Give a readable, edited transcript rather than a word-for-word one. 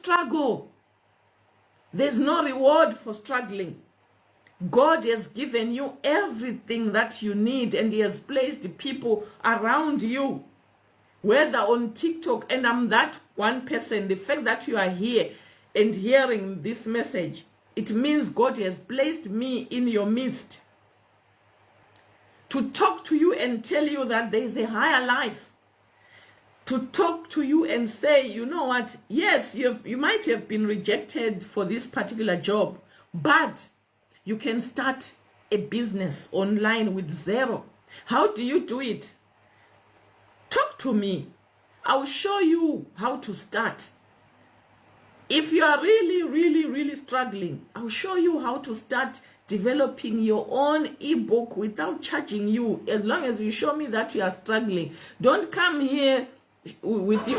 struggle. There's no reward for struggling. God has given you everything that you need, and He has placed people around you. Whether on TikTok, and I'm that one person, the fact that you are here and hearing this message, it means God has placed me in your midst to talk to you and tell you that there is a higher life. To talk to you and say, you know what, yes, you might have been rejected for this particular job, but you can start a business online with zero. How do you do it? Talk to me. I'll show you how to start. If you are really struggling, I'll show you how to start developing your own ebook without charging you, as long as you show me that you are struggling. Don't come here with you.